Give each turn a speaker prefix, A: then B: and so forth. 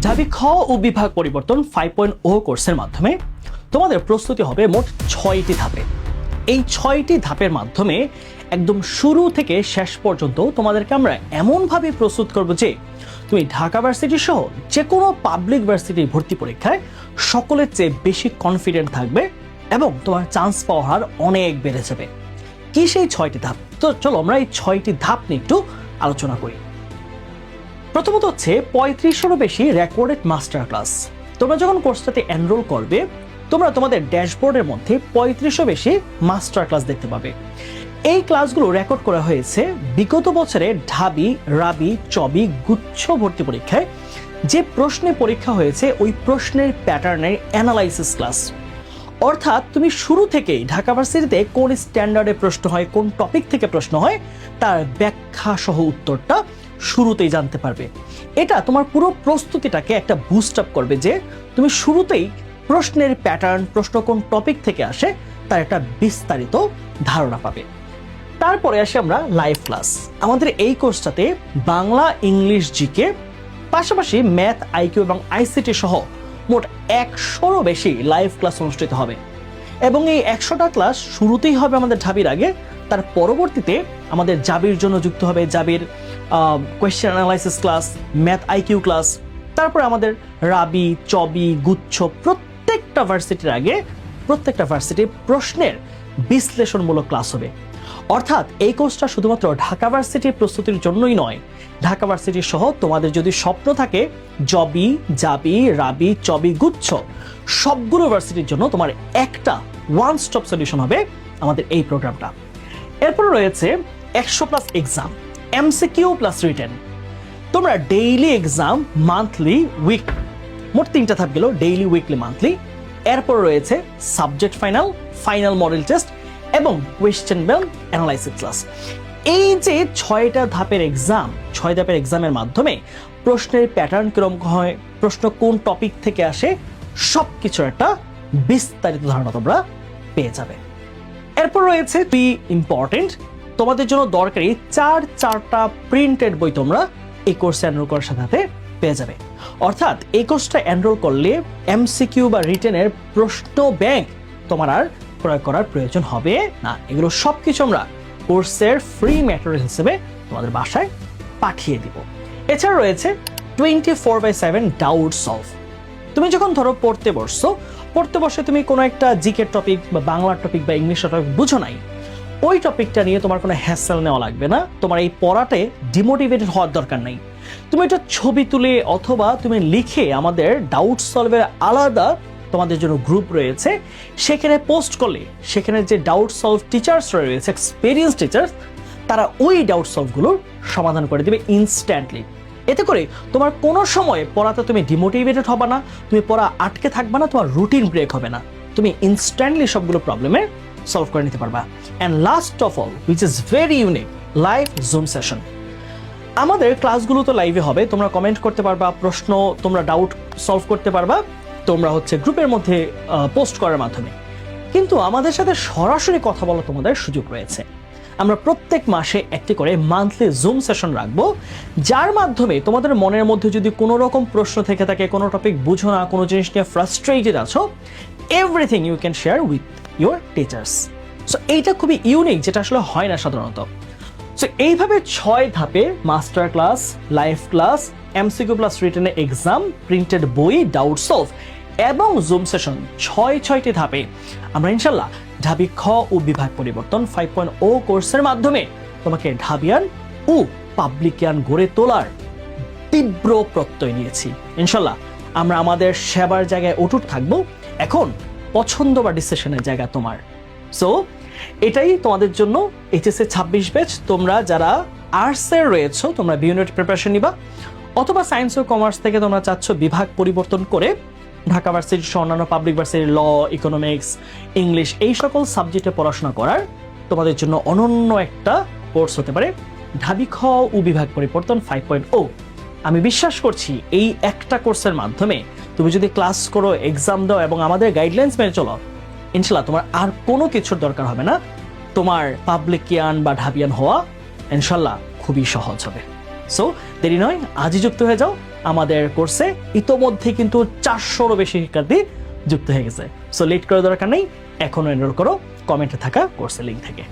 A: ঢাবি খ ও বিভাগ পরিবর্তন 5.0 কোর্সের মাধ্যমে তোমাদের প্রস্তুতি হবে মোট 6টি ধাপে। এই 6টি ধাপের মাধ্যমে একদম শুরু থেকে শেষ পর্যন্ত তোমাদেরকে আমরা এমনভাবে প্রস্তুত করব যে তুমি ঢাকা ভার্সিটি সহ যে কোনো পাবলিক ভার্সিটির ভর্তি পরীক্ষায় সকলের চেয়ে বেশি কনফিডেন্ট থাকবে এবং তোমার চান্স পাওয়ার হার অনেক বেড়ে যাবে। কি সেই 6টি ধাপ? তো চলো আমরা এই 6টি ধাপ নিয়ে একটু আলোচনা করি। প্রথমত হচ্ছে 3500-এরও বেশি রেকর্ডেড মাস্টার ক্লাস। তোমরা যখন কোর্সটাতে এনরোল করবে তোমরা তোমাদের ড্যাশবোর্ডের মধ্যে 3500 বেশি মাস্টার ক্লাস দেখতে পাবে। এই ক্লাসগুলো রেকর্ড করা হয়েছে বিগত বছরে ঢাবি, রাবি, চবি, গুচ্ছ ভর্তি পরীক্ষায় যে প্রশ্নে পরীক্ষা হয়েছে ওই প্রশ্নের প্যাটার্নের অ্যানালাইসিস ক্লাস। অর্থাৎ তুমি শুরু থেকেই ঢাকা ভার্সিটিতে কোন স্ট্যান্ডার্ডে প্রশ্ন হয়, কোন টপিক থেকে প্রশ্ন হয় তার ব্যাখ্যা সহ উত্তরটা শুরুতেই জানতে পারবে। এটা তোমার পুরো প্রস্তুতিটাকে একটা বুস্ট আপ করবে যে তুমি শুরুতেই প্রশ্নের প্যাটার্ন, প্রশ্ন কোন টপিক থেকে আসে তার একটা বিস্তারিত ধারণা পাবে। তারপরে আসি আমরা লাইভ ক্লাস। আমাদের এই কোর্সটাতে বাংলা, ইংলিশ, জিকে পাশাপাশি ম্যাথ, আইকিউ এবং আইসিটি সহ মোট 100-রও বেশি লাইভ ক্লাস অনুষ্ঠিত হবে এবং এই 100টা ক্লাস শুরুতেই হবে আমাদের ঢাবির আগে। তার পরবর্তীতে আমাদের জাবির জন্য যুক্ত হবে জাবির question analysis class, math IQ class. তারপরে আমাদের রাবি, চবি, গুচ্ছ প্রত্যেকটা ভার্সিটির আগে প্রত্যেকটা ভার্সিটির প্রশ্নের বিশ্লেষণমূলক ক্লাস হবে। অর্থাৎ এই কোর্সটা শুধুমাত্র ঢাকা ভার্সিটির প্রস্তুতির জন্যই নয়, ঢাকা ভার্সিটি সহ তোমাদের যদি স্বপ্ন থাকে জবি, জাবি, রাবি, চবি, গুচ্ছ সবগুলো ভার্সিটির জন্য তোমার একটা ওয়ান স্টপ সলিউশন হবে আমাদের এই প্রোগ্রামটা। এরপর রয়েছে 100+ এক্সাম, এমসিকিউ প্লাস রিটেন। তোমরা ডেইলি এক্সাম, মান্থলি, উইক, মোট 3টা ধাপ গেল, ডেইলি, উইকলি, মান্থলি। এরপর রয়েছে subject final, final model test এবং কোয়েশ্চেন ব্যাংক অ্যানালাইসিস ক্লাস। এই যে 6টা ধাপের এক্সাম, 6 ধাপের এক্সামের মাধ্যমে প্রশ্নের প্যাটার্ন কিরকম হয়, প্রশ্ন কোন টপিক থেকে আসে, সবকিছুর একটা বিস্তারিত ধারণা তোমরা পেয়ে যাবে। এরপর রয়েছে ইম্পর্টেন্ট, তোমাদের জন্য দরকারি 4টা প্রিন্টেড বই তোমরা এই কোর্সে এনরোল করার সাথে পেয়ে যাবে। অর্থাৎ এই কোর্সটা এনরোল করলে এমসিকিউ বা রিটেনের প্রশ্ন ব্যাংক তোমার আর ক্রয় করার প্রয়োজন হবে না। এগুলো সবকিছু আমরা কোর্সের ফ্রি ম্যাটেরিয়াল হিসেবে তোমাদের বাসায় পাঠিয়ে দিব। এছাড়া রয়েছে 24/7 ডাউট সলভ। তুমি যখন ধরো পড়তে বসে তুমি কোনো একটা জিকে টপিক বা বাংলা টপিক বা ইংলিশ টপিক বুঝো নাই, ওই টপিকটা নিয়ে তোমার কোনো হ্যাসেল নেওয়া লাগবে না। তোমার এই পড়াতে ডিমোটিভেটেড হওয়ার দরকার নাই। তুমি এটা ছবি তুলে অথবা তুমি লিখে আমাদের ডাউট সলভের আলাদা তোমাদের জন্য গ্রুপ রয়েছে, সেখানে পোস্ট করলে সেখানে যে ডাউট সলভ টিচার্স রয়েছে, এক্সপেরিয়েন্স টিচার্স, তারা ওই ডাউট সলভগুলোর সমাধান করে দেবে ইনস্ট্যান্টলি। এতে করে তোমার কোনো সময় পড়াতে তুমি ডিমোটিভেটেড হবে না, তুমি পড়া আটকে থাকবে না, তোমার রুটিন ব্রেক হবে না, তুমি ইনস্ট্যান্টলি সবগুলো প্রবলেমের সলভ করে নিতে পারবা। And last of all, which is very unique, live zoom session. আমাদের ক্লাসগুলো তো লাইভে হবে, তোমরা কমেন্ট করতে পারবা, প্রশ্ন তোমরা ডাউট সলভ করতে পারবা, তোমরা গ্রুপের মধ্যে পোস্ট করার মাধ্যমে। কিন্তু আমাদের সাথে সরাসরি কথা বলার তোমাদের সুযোগ রয়েছে। আমরা প্রত্যেক মাসে একটি করে মান্থলি জুম সেশন রাখবো, যার মাধ্যমে তোমাদের মনের মধ্যে যদি কোনো রকম প্রশ্ন থেকে থাকে, কোনো টপিক বুঝো না, কোনো জিনিস নিয়ে ফ্রাস্ট্রেটেড আছো, everything you can share with your teachers. So এইটা খুবই ইউনিক, যেটা আসলে হয় না সাধারণত। সো এইভাবে 6 ধাপে master class, live class, MCQ plus রিটেনের এক্সাম, প্রিন্টেড বই, ডাউট সলভ এবং জুম সেশন, 6টি ধাপে আমরা ইনশাল্লাহ ঢাবি খ ও বিভাগ পরিবর্তন 5.0 কোর্সের মাধ্যমে তোমাকে ঢাবিয়ান ও পাবলিকিয়ান গড়ে তোলার তীব্র প্রত্যয় নিয়েছি। ইনশাল্লাহ আমরা আমাদের সেবার জায়গায় অটুট থাকবো। এখন পছন্দ বা ডিসিশনের জায়গা তোমার। সো এটাই তোমাদের জন্য এইচএসসি 26 ব্যাচ। তোমরা যারা আর্টসের রয়েছো তোমরা বি ইউনিট প্রিপারেশন নিবা, অথবা সায়েন্স ও কমার্স থেকে তোমরা চাচ্ছ বিভাগ পরিবর্তন করে ঢাকা ভার্সিটি সহ অন্যান্য পাবলিক ভার্সিটি, ল, ইকোনমিক্স, ইংলিশ এই সকল সাবজেক্টে পড়াশোনা করার তোমাদের জন্য অনন্য একটা কোর্স হতে পারে ঢাবি খ ও বিভাগ পরিবর্তন 5.0। আমি বিশ্বাস করছি এই একটা কোর্সের মাধ্যমে তুমি যদি ক্লাস করো, এক্সাম দাও এবং আমাদের গাইডলাইন্স মেনে চলো, ইনশাল্লাহ তোমার আর কোনো কিছুর দরকার হবে না। তোমার পাবলিকিয়ান বা ঢাবিয়ান হওয়া ইনশাল্লাহ খুবই সহজ হবে। সো দেরি নয়, আজই যুক্ত হয়ে যাও আমাদের কোর্সে ইতোমধ্যে কিন্তু 400-রও বেশি শিক্ষার্থী যুক্ত হয়ে গেছে। সো লেট করে দরকার নেই, এখনো এনরোল করো কমেন্টে থাকা কোর্সের লিঙ্ক থেকে।